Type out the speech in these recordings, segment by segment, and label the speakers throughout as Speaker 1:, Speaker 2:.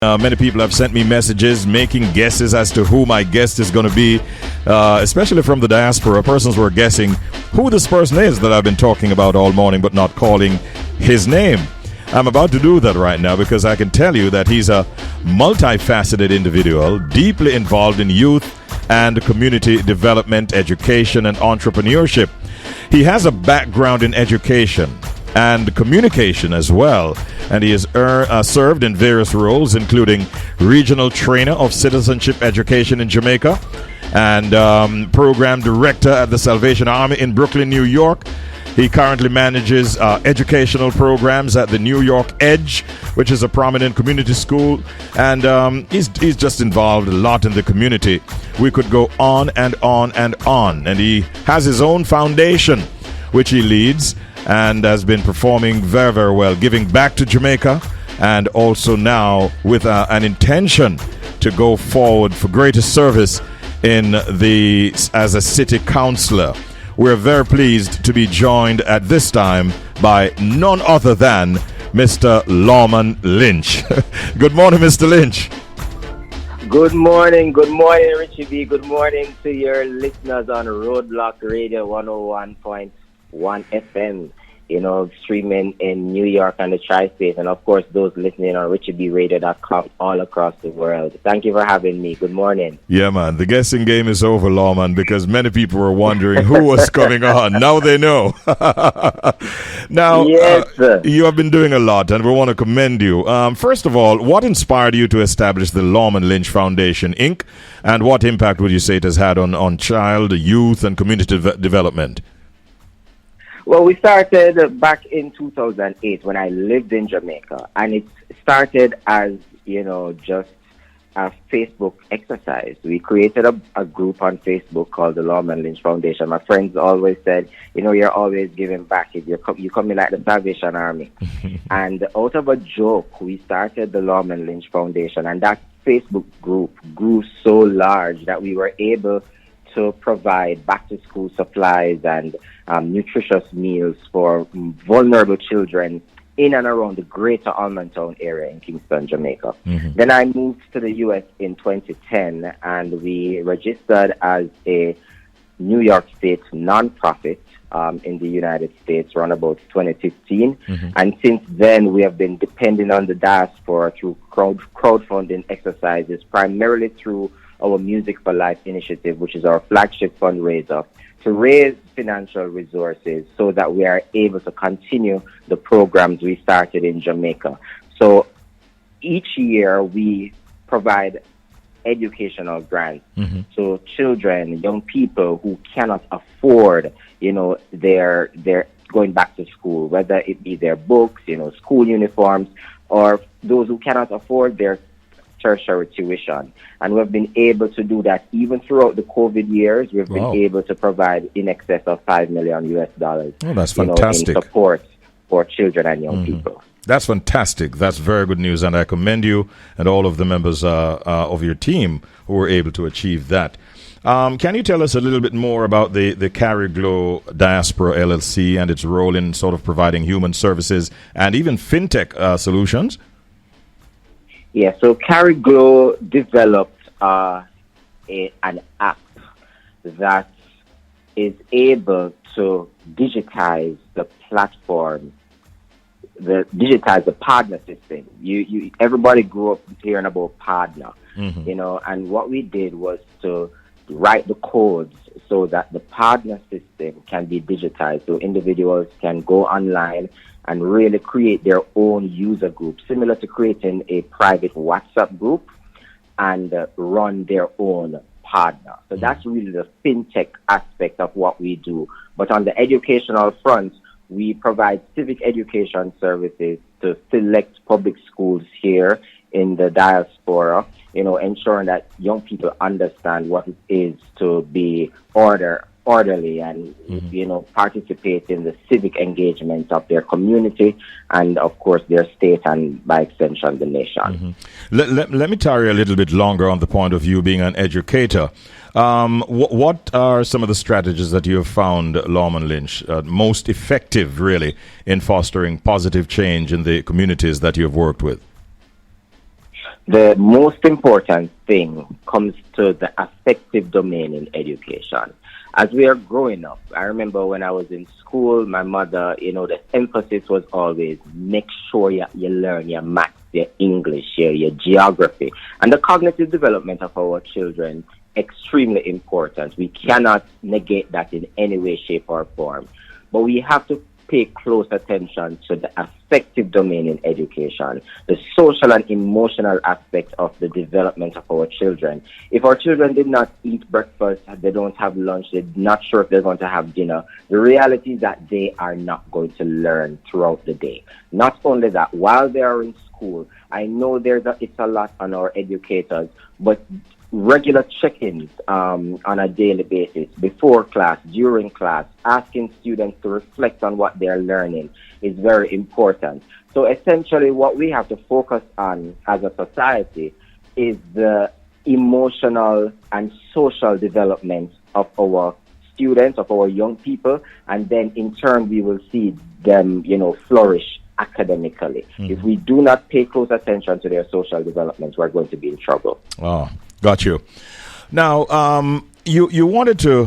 Speaker 1: Many people have sent me messages making guesses as to who my guest is going to be, especially from the diaspora. Persons were guessing who this person is that I've been talking about all morning but not calling his name. I'm about to do that right now because I can tell you that he's a multifaceted individual, deeply involved in youth and community development, education, and entrepreneurship. He has a background in education and communication as well, and he has served in various roles, including regional trainer of citizenship education in Jamaica and program director at the Salvation Army in Brooklyn, New York. He currently manages educational programs at the New York Edge, which is a prominent community school, and he's just involved a lot in the community. We could go on and on and on, and he has his own foundation, which he leads, and has been performing very, very well, giving back to Jamaica, and also now with an intention to go forward for greater service as a city councillor. We're very pleased to be joined at this time by none other than Mr. Lawman Lynch. Good morning, Mr. Lynch.
Speaker 2: Good morning, Richie B. Good morning to your listeners on Roadblock Radio 101.1 FM, streaming in New York and the Tri-State, and of course those listening on RichieBRadio.com all across the world. Thank you for having me. Good morning.
Speaker 1: Yeah, man, the guessing game is over, Lawman, because many people were wondering who was coming on. Now they know. Now,
Speaker 2: yes,
Speaker 1: you have been doing a lot, and we want to commend you. First of all, what inspired you to establish the Lawman Lynch Foundation, Inc., and what impact would you say it has had on child, youth, and community development?
Speaker 2: Well, we started back in 2008 when I lived in Jamaica, and it started as, just a Facebook exercise. We created a group on Facebook called the Lawman Lynch Foundation. My friends always said, you're always giving back. You come in like the Salvation Army. And out of a joke, we started the Lawman Lynch Foundation, and that Facebook group grew so large that we were able to provide back-to-school supplies and nutritious meals for vulnerable children in and around the greater Almontown area in Kingston, Jamaica. Mm-hmm. Then I moved to the U.S. in 2010, and we registered as a New York State nonprofit in the United States around about 2015. Mm-hmm. And since then, we have been depending on the diaspora through crowdfunding exercises, primarily through our Music for Life initiative, which is our flagship fundraiser, to raise financial resources so that we are able to continue the programs we started in Jamaica. So each year we provide educational grants to children, young people who cannot afford, their going back to school, whether it be their books, school uniforms, or those who cannot afford their tertiary tuition. And we've been able to do that even throughout the COVID years. We've been able to provide in excess of $5 million US.
Speaker 1: Oh, that's fantastic.
Speaker 2: In support for children and young people.
Speaker 1: That's fantastic. That's very good news, and I commend you and all of the members of your team who were able to achieve that. Can you tell us a little bit more about the Carry Glow Diaspora LLC and its role in sort of providing human services and even fintech solutions?
Speaker 2: Yeah, so Carry Glow developed an app that is able to digitize the platform, digitize the partner system. Everybody grew up hearing about partner, and what we did was to write the codes so that the partner system can be digitized, so individuals can go online and really create their own user group, similar to creating a private WhatsApp group, and run their own partner. So that's really the fintech aspect of what we do. But on the educational front, we provide civic education services to select public schools here in the diaspora, ensuring that young people understand what it is to be orderly and, participate in the civic engagement of their community and, of course, their state and, by extension, the nation.
Speaker 1: Let me tarry a little bit longer on the point of you being an educator. What are some of the strategies that you have found, Lawman Lynch, most effective, really, in fostering positive change in the communities that you have worked with?
Speaker 2: The most important thing comes to the affective domain in education. As we are growing up, I remember when I was in school, my mother, the emphasis was always make sure you learn your maths, your English, your geography. And the cognitive development of our children, extremely important. We cannot negate that in any way, shape, or form. But we have to pay close attention to the affective domain in education, the social and emotional aspect of the development of our children. If our children did not eat breakfast, they don't have lunch, they're not sure if they're going to have dinner, the reality is that they are not going to learn throughout the day. Not only that, while they are in school, I know it's a lot on our educators, but regular check-ins on a daily basis, before class, during class, asking students to reflect on what they're learning is very important. So essentially what we have to focus on as a society is the emotional and social development of our students, of our young people, and then in turn we will see them, flourish academically. Mm-hmm. If we do not pay close attention to their social development, we're going to be in trouble.
Speaker 1: Oh, got you. Now, you wanted to,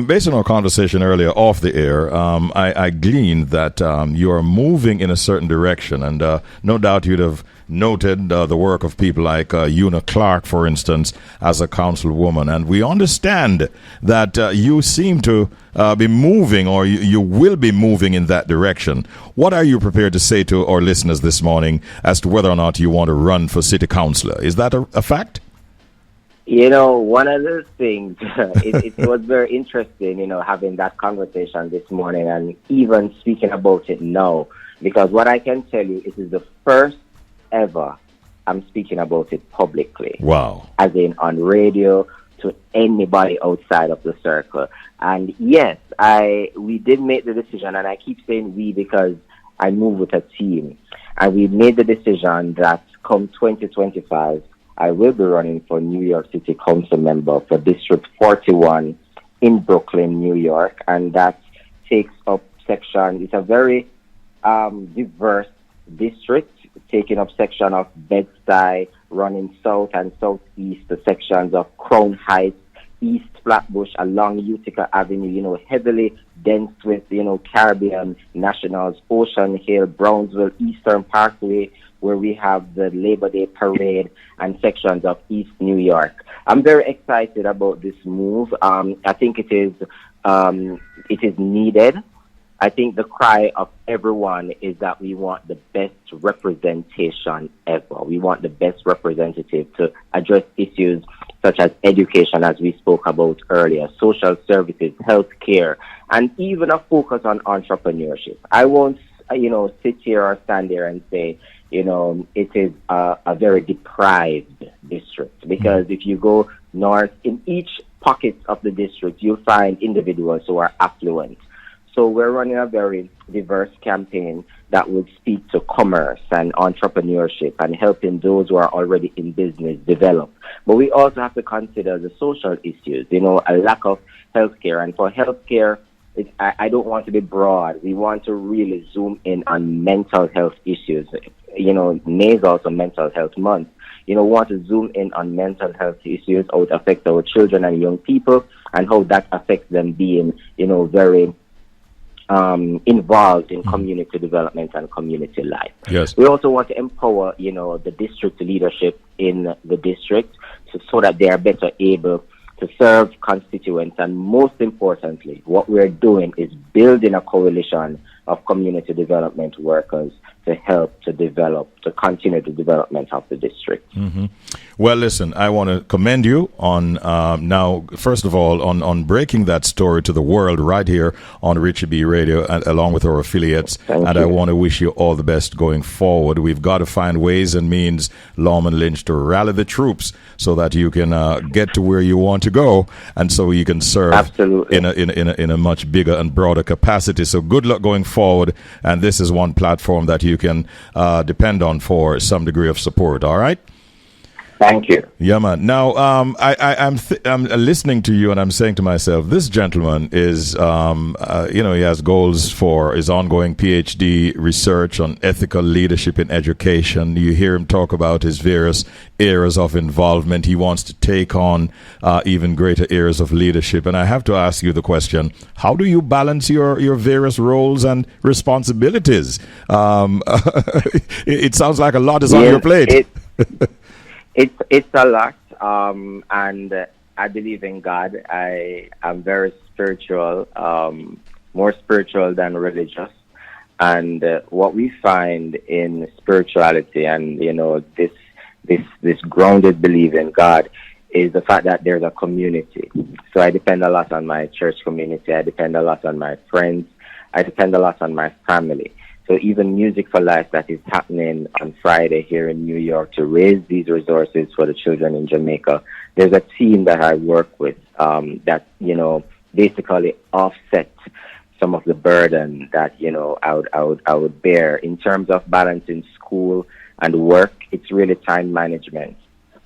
Speaker 1: based on our conversation earlier off the air, I gleaned that you are moving in a certain direction, and no doubt you'd have noted the work of people like Una Clark, for instance, as a councilwoman. And we understand that you seem to be moving, or you will be moving in that direction. What are you prepared to say to our listeners this morning as to whether or not you want to run for city councillor? Is that a fact?
Speaker 2: One of the things, it was very interesting, having that conversation this morning and even speaking about it now, because what I can tell you, it is the first ever I'm speaking about it publicly.
Speaker 1: Wow.
Speaker 2: As in on radio to anybody outside of the circle. And yes, we did make the decision, and I keep saying we because I move with a team. And we made the decision that come 2025, I will be running for New York City Council member for District 41 in Brooklyn, New York. And that takes up section, it's a very diverse district, taking up section of Bed-Stuy, running south and southeast, the sections of Crown Heights, East Flatbush, along Utica Avenue, heavily dense with, Caribbean nationals, Ocean Hill, Brownsville, Eastern Parkway, where we have the Labor Day Parade, and sections of East New York. I'm very excited about this move. I think it is needed. I think the cry of everyone is that we want the best representation ever. We want the best representative to address issues such as education, as we spoke about earlier, social services, healthcare, and even a focus on entrepreneurship. I won't, sit here or stand there and say, it is a very deprived district, because if you go north, in each pocket of the district, you'll find individuals who are affluent. So we're running a very diverse campaign that would speak to commerce and entrepreneurship and helping those who are already in business develop. But we also have to consider the social issues, a lack of healthcare. And for healthcare, I don't want to be broad. We want to really zoom in on mental health issues. May is also Mental Health Month. We want to zoom in on mental health issues, how it affects our children and young people, and how that affects them being, very involved in community development and community life.
Speaker 1: Yes.
Speaker 2: We also want to empower, the district leadership in the district so that they are better able to serve constituents. And most importantly, what we're doing is building a coalition of community development workers to help to continue the development of the district.
Speaker 1: Mm-hmm. Well, listen, I want to commend you on now, first of all, on breaking that story to the world right here on Richie B Radio, along with our affiliates.
Speaker 2: Thank
Speaker 1: you.
Speaker 2: I
Speaker 1: want to wish you all the best going forward. We've got to find ways and means, Lawman Lynch, to rally the troops so that you can get to where you want to go, and so you can serve
Speaker 2: Absolutely.
Speaker 1: in a much bigger and broader capacity. So good luck going forward, and this is one platform that you can depend on for some degree of support. All right?
Speaker 2: Thank you.
Speaker 1: Yeah, man. Now, I'm listening to you, and I'm saying to myself, this gentleman is, he has goals for his ongoing PhD research on ethical leadership in education. You hear him talk about his various areas of involvement. He wants to take on even greater areas of leadership. And I have to ask you the question: how do you balance your various roles and responsibilities? It sounds like a lot is on your plate.
Speaker 2: It's a lot, and I believe in God. I am very spiritual, more spiritual than religious. And what we find in spirituality, and this grounded belief in God, is the fact that there's a community. So I depend a lot on my church community. I depend a lot on my friends. I depend a lot on my family. So even Music for Life that is happening on Friday here in New York to raise these resources for the children in Jamaica, there's a team that I work with that, basically offset some of the burden that, I would bear in terms of balancing school and work. It's really time management.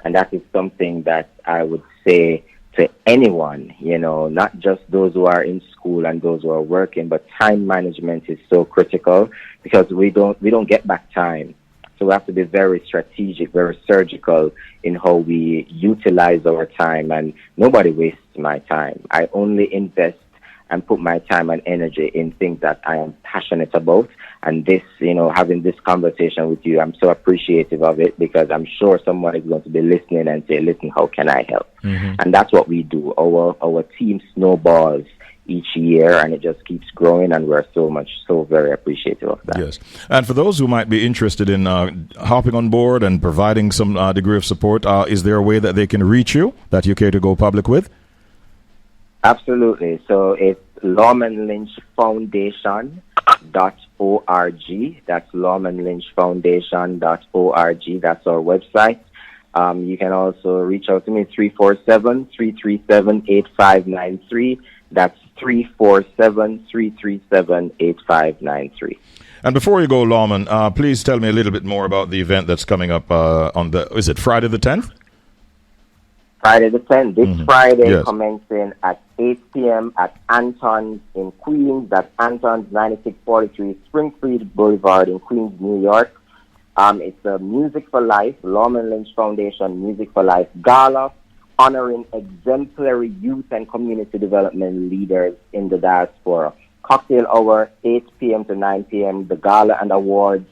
Speaker 2: And that is something that I would say to anyone, not just those who are in school and those who are working, but time management is so critical because we don't get back time. So we have to be very strategic, very surgical in how we utilize our time, and nobody wastes my time. I only invest and put my time and energy in things that I am passionate about. And this, having this conversation with you, I'm so appreciative of it because I'm sure someone is going to be listening and say, listen, how can I help? Mm-hmm. And that's what we do. Our team snowballs each year, and it just keeps growing, and we're so very appreciative of that.
Speaker 1: Yes. And for those who might be interested in hopping on board and providing some degree of support, is there a way that they can reach you that you care to go public with?
Speaker 2: Absolutely. So it's Lawman Lynch Foundation.org. That's Lawman Lynch Foundation.org. That's our website. You can also reach out to me, 347-337-8593. That's 347-337-8593.
Speaker 1: And before you go, Lawman, please tell me a little bit more about the event that's coming up is it Friday the 10th?
Speaker 2: Friday the 10th. This Friday,
Speaker 1: yes.
Speaker 2: Commencing at 8 p.m. at Anton's in Queens. That's Anton's 9643 Springfield Boulevard in Queens, New York. It's a Music for Life, Lawman Lynch Foundation Music for Life Gala, honoring exemplary youth and community development leaders in the diaspora. Cocktail hour, 8 p.m. to 9 p.m. The gala and awards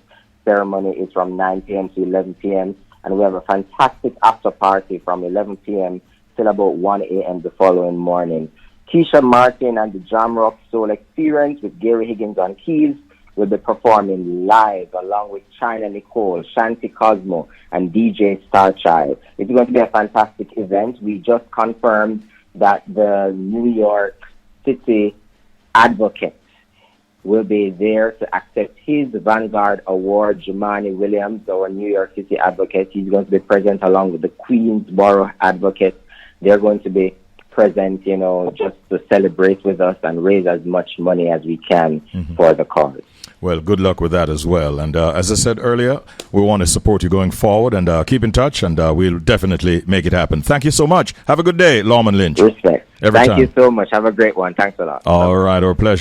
Speaker 2: ceremony is from 9 p.m. to 11 p.m. And we have a fantastic after party from 11 p.m. till about 1 a.m. the following morning. Keisha Martin and the Jam Rock Soul Experience with Gary Higgins on keys will be performing live along with China Nicole, Shanti Cosmo, and DJ Starchild. It's going to be a fantastic event. We just confirmed that the New York City Advocate will be there to accept his Vanguard Award. Jumani Williams, our New York City Advocate, he's going to be present along with the Queensborough Advocate. They're going to be present, just to celebrate with us and raise as much money as we can for the cause.
Speaker 1: Well, good luck with that as well. And as I said earlier, we want to support you going forward, and keep in touch, and we'll definitely make it happen. Thank you so much. Have a good day, Lawman Lynch.
Speaker 2: Respect.
Speaker 1: Thank
Speaker 2: you so much. Have a great one. Thanks a lot.
Speaker 1: All right, our pleasure.